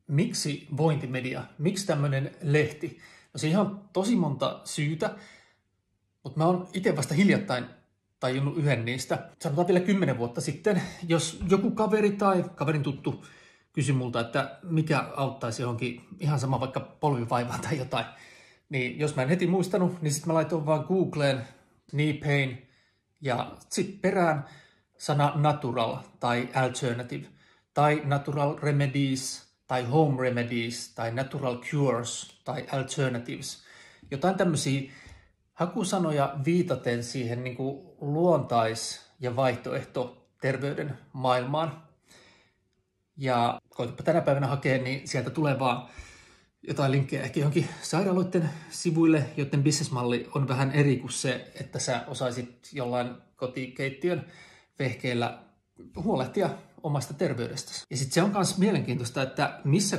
miksi Vointimedia, miksi tämmöinen lehti? No siihen on tosi monta syytä, mutta mä oon itse vasta hiljattain tajunnut yhden niistä. Sanotaan vielä 10 vuotta sitten, jos joku kaveri tai kaverin tuttu kysyi multa, että mikä auttaisi johonkin ihan sama vaikka polvivaivaan tai jotain, niin jos mä en heti muistanut, niin sitten mä laitoin vaan Googleen knee pain ja sitten perään sana natural tai alternative tai natural remedies tai home remedies tai natural cures tai alternatives. Jotain tämmöisiä hakusanoja viitaten siihen niin kuin luontais- ja vaihtoehtoterveyden maailmaan. Ja koetapa tänä päivänä hakea, niin sieltä tulee vaan jotain linkkejä ehkä johonkin sairaaloiden sivuille, joiden bisnesmalli on vähän eri kuin se, että sä osaisit jollain kotikeittiön vehkeillä huolehtia omasta terveydestäsi. Ja sitten se on myös mielenkiintoista, että missä